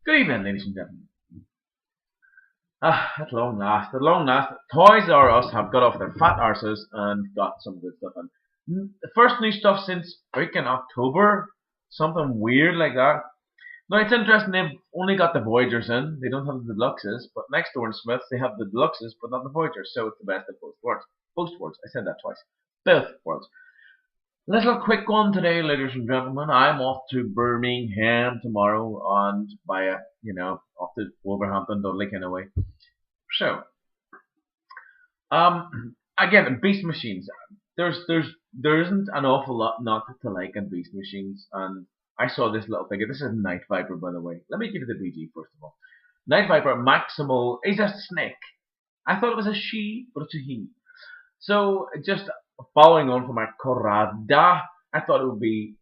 Good evening, ladies and gentlemen. At long last, Toys R Us have got off their fat arses and got some good stuff in. The first new stuff since freaking October, something weird like that. Now it's interesting they've only got the Voyagers in. They don't have the Deluxes, but next door in Smiths they have the Deluxes, but not the Voyagers. So it's the best of both worlds. Both worlds. I said that twice. Both worlds. Little quick one today, ladies and gentlemen. I'm off to Birmingham tomorrow and via, off to Wolverhampton, Dudley kind of way. So, again, Beast Machines. There isn't an awful lot not to like in Beast Machines, and I saw this little figure. This is Night Viper, by the way. Let me give you the BG first of all. Night Viper Maximal is a snake. I thought it was a she, but it's a he. So, just following on from my Corrada, I thought it would be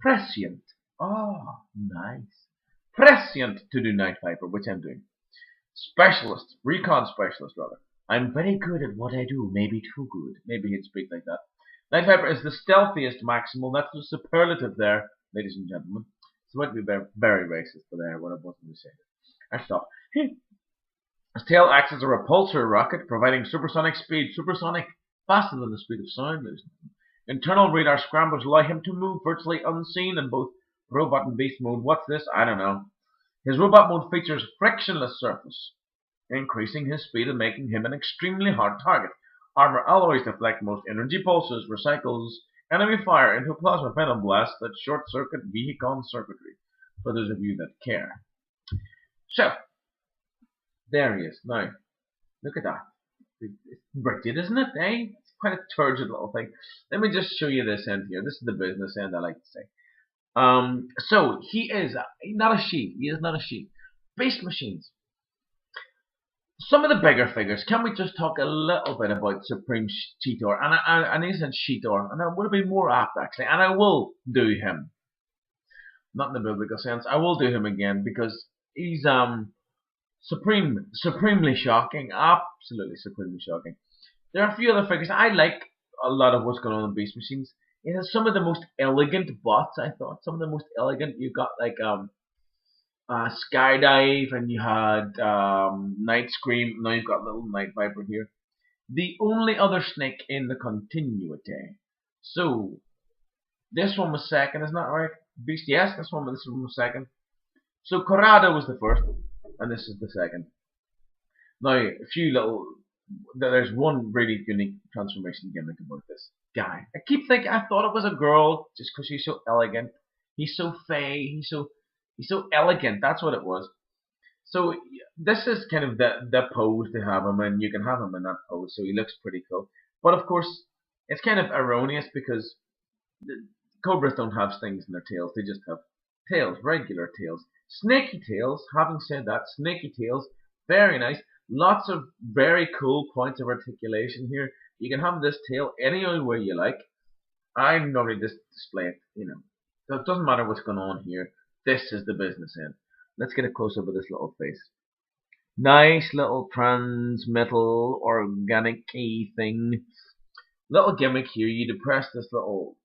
prescient. Oh, nice. Prescient to do Night Viper, which I'm doing. Specialist, recon specialist rather. I'm very good at what I do, maybe too good. Maybe he'd speak like that. Night Viper is the stealthiest maximal. That's the superlative there, ladies and gentlemen. So it might be very, very racist for there when I wasn't to say it. I stop. His tail acts as a repulsor rocket, providing supersonic speed. Supersonic, faster than the speed of sound, ladies and gentlemen. Internal radar scrambles allow him to move virtually unseen in both robot and beast mode. What's this? I don't know. His robot mode features frictionless surface, increasing his speed and making him an extremely hard target. Armor alloys deflect most energy pulses, recycles enemy fire into a plasma venom blast that short-circuit vehicle circuitry, for those of you that care. So, there he is. Now, look at that. It's rigid, isn't it, eh? It's quite a turgid little thing. Let me just show you this end here. This is the business end, I like to say. So he is not a she. He is not a she. Beast Machines. Some of the bigger figures. Can we just talk a little bit about Supreme Cheetor? And I said Cheetor, and I would have been more apt actually. And I will do him, not in the biblical sense. I will do him again because he's supremely shocking. Absolutely supremely shocking. There are a few other figures. I like a lot of what's going on in Beast Machines. It has some of the most elegant bots, I thought. Some of the most elegant. You've got like Skydive, and you had Night Scream. Now you've got little Night Viper here. The only other snake in the continuity. So this one was second, isn't that right? Beast, yes, this one was second. So Corrado was the first, and this is the second. Now a few little. There's one really unique transformation gimmick about this guy. I keep thinking I thought it was a girl just because she's so elegant. He's so fey. He's so elegant. That's what it was. So this is kind of the pose to have him, and you can have him in that pose. So he looks pretty cool. But of course, it's kind of erroneous because the cobras don't have stings in their tails. They just have tails, regular tails, snaky tails. Having said that, snaky tails, very nice. Lots of very cool points of articulation here. You can have this tail any other way you like. I normally just display it, So it doesn't matter what's going on here. This is the business end. Let's get a close up of this little face. Nice little transmetal organic key thing. Little gimmick here. You depress this little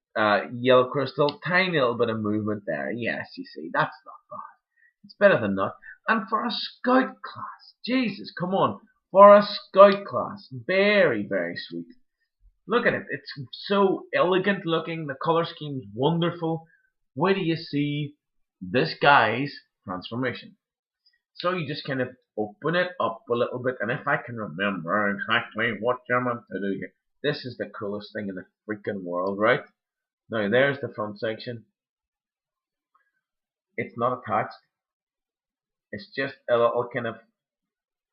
yellow crystal. Tiny little bit of movement there. Yes, you see. That's not bad. It's better than not. And for a scout class, Jesus, come on. For a scout class, very, very sweet. Look at it. It's so elegant looking. The color scheme's wonderful. Where do you see this guy's transformation? So you just kind of open it up a little bit. And if I can remember exactly what you're meant to do here, this is the coolest thing in the freaking world, right? Now, there's the front section. It's not attached. It's just a little kind of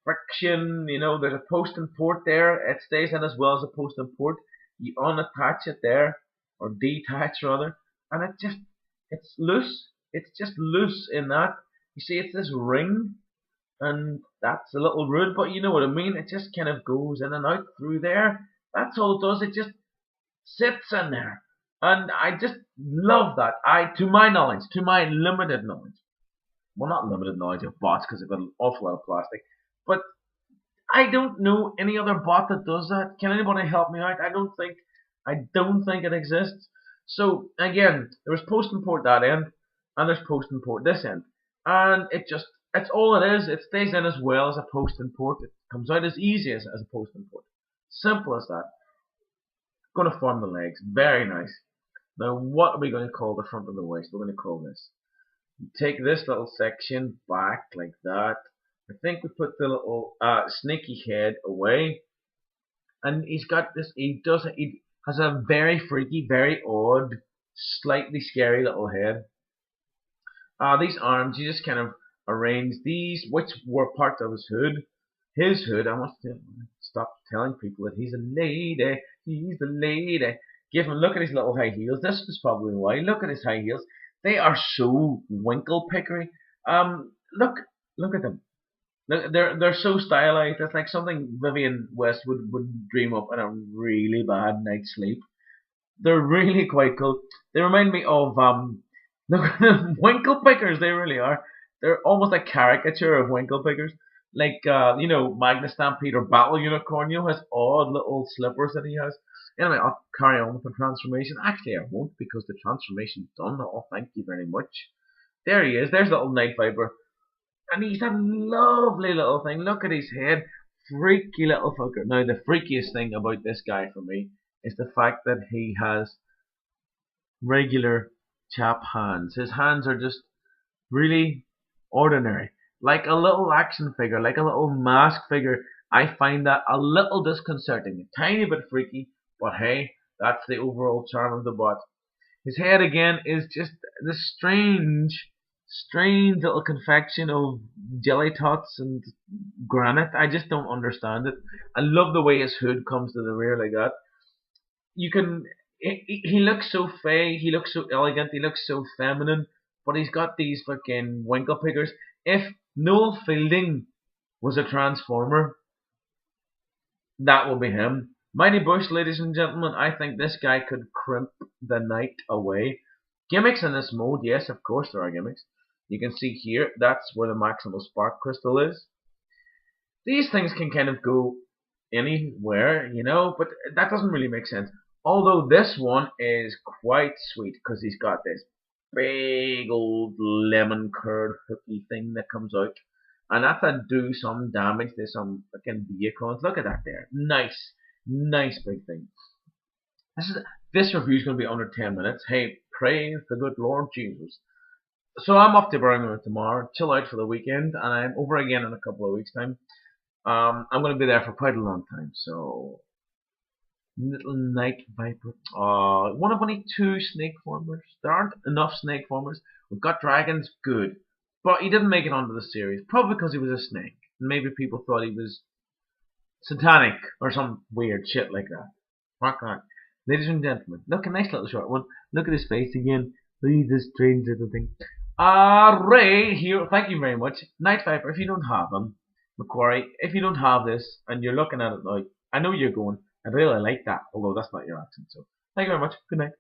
friction, there's a post and port there. It stays in as well as a post and port. You unattach it there, or detach rather, and it's loose. It's just loose in that. You see, it's this ring, and that's a little rude, but you know what I mean. It just kind of goes in and out through there. That's all it does. It just sits in there, and I just love that. To my knowledge, to my limited knowledge. Well, not limited knowledge of bots because they've got an awful lot of plastic. But I don't know any other bot that does that. Can anybody help me out? I don't think it exists. So again, there was post and port that end, and there's post and port this end, and it just That's all it is. It stays in as well as a post and port. It comes out as easy as a post and port. Simple as that. Going to form the legs. Very nice. Now, what are we going to call the front of the waist? We're going to call this. Take this little section back like that. I think we put the little snaky head away, and he's got this. He has a very freaky, very odd, slightly scary little head. These arms, you just kind of arrange these, which were part of his hood. His hood. I want to stop telling people that he's a lady. He's the lady. Give him a look at his little high heels. This is probably why. Look at his high heels. They are so winkle pickery. Look at them. They're so stylized. It's like something Vivienne Westwood would dream up in a really bad night's sleep. They're really quite cool. They remind me of look at them, winkle pickers. They really are. They're almost a caricature of winkle pickers. Like Magnus Stampede or Battle Unicorn. Has odd little slippers that he has. Anyway, I'll carry on with the transformation. Actually, I won't because the transformation's done. Oh, thank you very much. There he is. There's little Night Viper. And he's a lovely little thing. Look at his head. Freaky little fucker. Now, the freakiest thing about this guy for me is the fact that he has regular chap hands. His hands are just really ordinary. Like a little action figure, like a little mask figure. I find that a little disconcerting. A tiny bit freaky. But hey, that's the overall charm of the bot. His head again is just this strange little confection of jelly tots and granite. I just don't understand it. I love the way his hood comes to the rear like that. You can. He looks so fey. He looks so elegant. He looks so feminine. But he's got these fucking winkle pickers. If Noel Fielding was a transformer, that would be him. Mighty Bush, ladies and gentlemen, I think this guy could crimp the night away. Gimmicks in this mode, yes, of course there are gimmicks. You can see here, that's where the Maximal Spark Crystal is. These things can kind of go anywhere, but that doesn't really make sense. Although this one is quite sweet because he's got this big old lemon curd hooky thing that comes out. And that's to do some damage to some fucking vehicles. Look at that there. Nice big thing. This review is going to be under 10 minutes. Hey, praise the good Lord Jesus. So I'm off to Birmingham tomorrow, chill out for the weekend, and I'm over again in a couple of weeks' time. I'm going to be there for quite a long time, so little Night Viper. One of only 2 snake formers. There aren't enough snake formers. We've got dragons, good. But he didn't make it onto the series, probably because he was a snake. Maybe people thought he was satanic or some weird shit like that. Rock on. Ladies and gentlemen, look, a nice little short one. Look at his face again. Look at this strange little thing. Ray here, thank you very much. Night Viper, if you don't have him, Macquarie, if you don't have this and you're looking at it now, I know you're going, I really like that, although that's not your accent. So, thank you very much. Good night.